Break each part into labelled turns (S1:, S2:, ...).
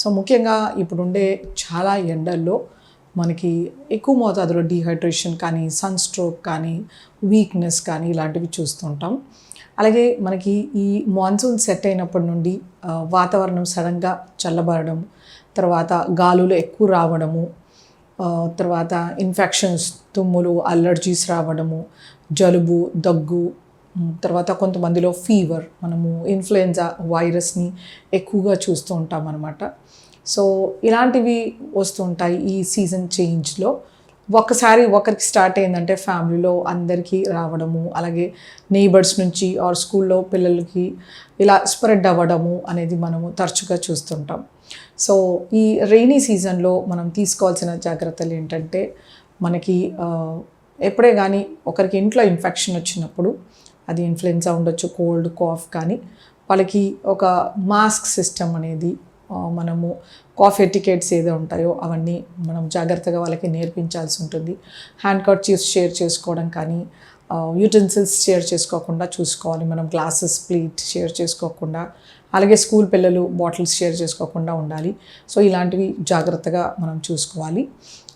S1: So ముఖ్యంగా ఇప్పుడుండే చాలా ఎండల్లో మనకి ఎక్కువ మోతాదులో డీహైడ్రేషన్ కానీ సన్ స్ట్రోక్ కానీ వీక్నెస్ కానీ ఇలాంటివి చూస్తుంటాం. అలాగే మనకి ఈ మాన్సూన్ సెట్ అయినప్పటి నుండి వాతావరణం సడన్గా చల్లబడడం, తర్వాత గాలులు ఎక్కువ రావడము, తర్వాత ఇన్ఫెక్షన్స్, తుమ్ములు, అలర్జీస్ రావడము, జలుబు, దగ్గు, తర్వాత కొంతమందిలో ఫీవర్, మనము ఇన్ఫ్లుయెంజా వైరస్ని ఎక్కువగా చూస్తూ ఉంటాం అన్నమాట. సో ఇలాంటివి వస్తుంటాయి ఈ సీజన్ చేంజ్లో. ఒక్కసారి ఒకరికి స్టార్ట్ అయిందంటే ఫ్యామిలీలో అందరికీ రావడము, అలాగే నైబర్స్ నుంచి ఆర్ స్కూల్లో పిల్లలకి ఇలా స్ప్రెడ్ అవ్వడము అనేది మనము తరచుగా చూస్తుంటాం. సో ఈ రెయినీ సీజన్లో మనం తీసుకోవాల్సిన జాగ్రత్తలు ఏంటంటే, మనకి ఎప్పుడే కానీ ఒకరికి ఇంట్లో ఇన్ఫెక్షన్ వచ్చినప్పుడు, అది ఇన్ఫ్లుయెన్జా ఉండొచ్చు, కోల్డ్, కాఫ్, కానీ వాళ్ళకి ఒక మాస్క్ సిస్టమ్ అనేది మనము కాఫ్ ఎటికెట్స్ ఏదో ఉంటాయో అవన్నీ మనం జాగ్రత్తగా వాళ్ళకి నేర్పించాల్సి ఉంటుంది. హ్యాండ్ కర్చీఫ్స్ షేర్ చేసుకోవడం కానీ, యూటెన్సిల్స్ షేర్ చేసుకోకుండా చూసుకోవాలి మనం. గ్లాసెస్, ప్లేట్ షేర్ చేసుకోకుండా, అలాగే స్కూల్ పిల్లలు బాటిల్స్ షేర్ చేసుకోకుండా ఉండాలి. సో ఇలాంటివి జాగ్రత్తగా మనం చూసుకోవాలి.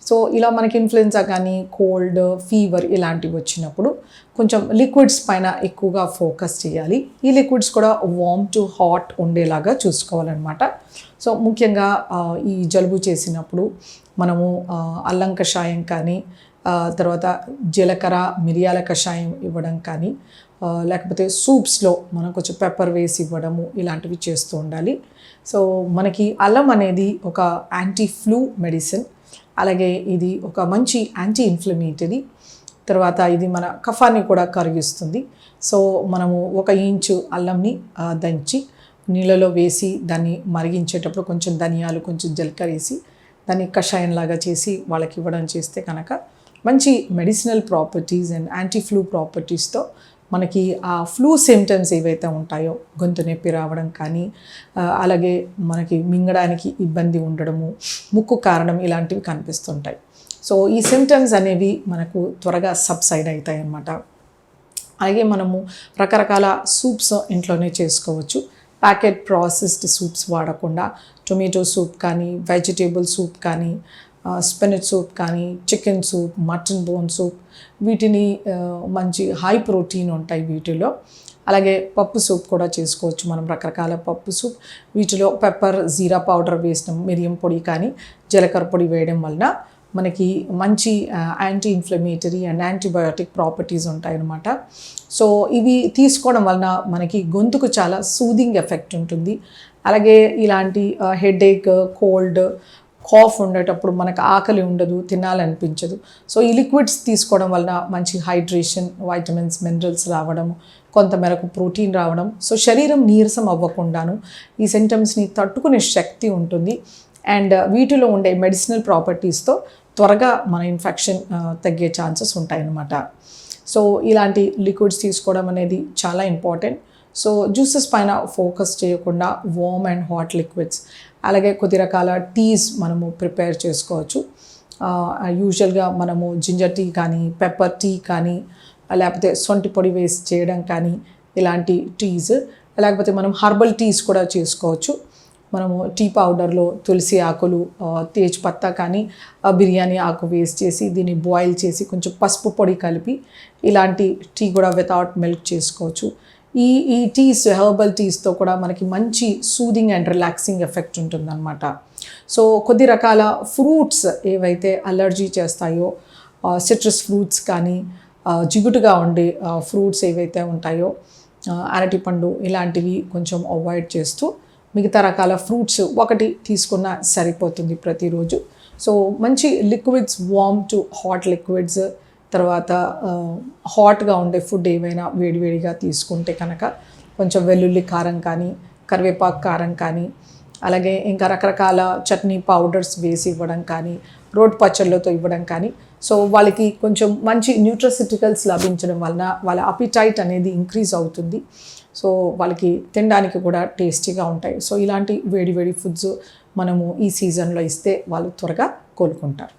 S1: సో ఇలా మనకి ఇన్ఫ్లుయెన్జా కానీ, కోల్డ్, ఫీవర్ ఇలాంటివి వచ్చినప్పుడు కొంచెం లిక్విడ్స్ పైన ఎక్కువగా ఫోకస్ చేయాలి. ఈ లిక్విడ్స్ కూడా వార్మ్ టు హాట్ ఉండేలాగా చూసుకోవాలన్నమాట. సో ముఖ్యంగా ఈ జలుబు చేసినప్పుడు మనము అల్లం కషాయం కానీ, తర్వాత జీలకర్ర, మిరియాల కషాయం ఇవ్వడం కానీ, లేకపోతే సూప్స్లో మనం కొంచెం పెప్పర్ వేసి ఇవ్వడము, ఇలాంటివి చేస్తూ ఉండాలి. సో మనకి అల్లం అనేది ఒక యాంటీ ఫ్లూ మెడిసిన్, అలాగే ఇది ఒక మంచి యాంటీ ఇన్ఫ్లమేటరీ, తర్వాత ఇది మన కఫాన్ని కూడా కరిగిస్తుంది. సో మనము 1 ఇంచు అల్లంని దంచి నీళ్ళలో వేసి దాన్ని మరిగించేటప్పుడు కొంచెం ధనియాలు, కొంచెం జీలకర్ర వేసి దాన్ని కషాయంలాగా చేసి వాళ్ళకి ఇవ్వడం చేస్తే కనుక మంచి medicinal properties and anti flu ప్రాపర్టీస్తో మనకి ఆ ఫ్లూ సిమ్టమ్స్ ఏవైతే ఉంటాయో, గొంతు నొప్పి రావడం కానీ, అలాగే మనకి మింగడానికి ఇబ్బంది ఉండడము, ముక్కు కారణం, ఇలాంటివి కనిపిస్తుంటాయి. సో ఈ సిమ్టమ్స్ అనేవి మనకు త్వరగా సబ్సైడ్ అవుతాయి అన్నమాట. అలాగే మనము రకరకాల సూప్స్ ఇంట్లోనే చేసుకోవచ్చు. ప్యాకెట్ ప్రాసెస్డ్ సూప్స్ వాడకుండా టొమాటో సూప్ కానీ, వెజిటేబుల్ సూప్ కానీ, స్పినచ్ సూప్ కానీ, chicken soup, mutton bone soup, వీటిని మంచి హై ప్రోటీన్ ఉంటాయి వీటిలో. అలాగే పప్పు సూప్ కూడా చేసుకోవచ్చు మనం, రకరకాల పప్పు సూప్. వీటిలో పెప్పర్, జీరా పౌడర్ వేసిన, మిరియం పొడి కానీ, జీలకర్ర పొడి వేయడం వలన మనకి మంచి anti inflammatory and antibiotic properties ఉంటాయన్నమాట. సో ఇవి తీసుకోవడం వలన మనకి గొంతుకు చాలా సూదింగ్ ఎఫెక్ట్ ఉంటుంది. అలాగే ఇలాంటి హెడేక్, కోల్డ్, కాఫ్ ఉండేటప్పుడు మనకు ఆకలి ఉండదు, తినాలనిపించదు. సో ఈ లిక్విడ్స్ తీసుకోవడం వలన మంచి హైడ్రేషన్, వైటమిన్స్, మినరల్స్ రావడం, కొంతమేరకు ప్రోటీన్ రావడం, సో శరీరం నీరసం అవ్వకుండాను ఈ సింటమ్స్ని తట్టుకునే శక్తి ఉంటుంది. అండ్ వీటిలో ఉండే మెడిసినల్ ప్రాపర్టీస్తో త్వరగా మన ఇన్ఫెక్షన్ తగ్గే ఛాన్సెస్ ఉంటాయన్నమాట. సో ఇలాంటి లిక్విడ్స్ తీసుకోవడం అనేది చాలా ఇంపార్టెంట్. సో జ్యూసెస్ పైన ఫోకస్ చేయకుండా వార్మ్ అండ్ హాట్ లిక్విడ్స్, అలాగే కొద్ది రకాల టీస్ మనము ప్రిపేర్ చేసుకోవచ్చు. యూజువల్గా మనము జింజర్ టీ కానీ, పెప్పర్ టీ కానీ, లేకపోతే సొంటి పొడి వేసి చేయడం కానీ, ఇలాంటి టీస్, లేకపోతే మనం హర్బల్ టీస్ కూడా చేసుకోవచ్చు. మనము టీ పౌడర్లో తులసి ఆకులు, తేజ్పత్తా కానీ, బిర్యానీ ఆకు వేస్ట్ చేసి దీన్ని బాయిల్ చేసి కొంచెం పసుపు పొడి కలిపి ఇలాంటి టీ కూడా వితౌట్ మిల్క్ చేసుకోవచ్చు. ఈ టీస్, హెర్బల్ టీస్తో కూడా మనకి మంచి సూదింగ్ అండ్ రిలాక్సింగ్ ఎఫెక్ట్ ఉంటుందన్నమాట. సో కొద్ది రకాల ఫ్రూట్స్ ఏవైతే అలర్జీ చేస్తాయో, సిట్రస్ ఫ్రూట్స్ కానీ, జిగుటుగా ఉండే ఫ్రూట్స్ ఏవైతే ఉంటాయో, అరటిపండు, ఇలాంటివి కొంచెం అవాయిడ్ చేస్తూ మిగతా రకాల ఫ్రూట్స్ ఒకటి తీసుకున్నా సరిపోతుంది ప్రతిరోజు. సో మంచి liquids, warm to hot liquids, తర్వాత హాట్గా ఉండే ఫుడ్ ఏవైనా వేడివేడిగా తీసుకుంటే కనుక కొంచెం వెల్లుల్లి కారం కానీ, కరివేపాకు కారం కానీ, అలాగే ఇంకా రకరకాల చట్నీ పౌడర్స్ వేసి ఇవ్వడం కానీ, రోటి పచ్చళ్ళతో ఇవ్వడం కానీ, సో వాళ్ళకి కొంచెం మంచి న్యూట్రసిటికల్స్ లభించడం వలన వాళ్ళ అపిటైట్ అనేది ఇంక్రీజ్ అవుతుంది. సో వాళ్ళకి తినడానికి కూడా టేస్టీగా ఉంటాయి. సో ఇలాంటి వేడి వేడి ఫుడ్స్ మనము ఈ సీజన్లో ఇస్తే వాళ్ళు త్వరగా కోలుకుంటారు.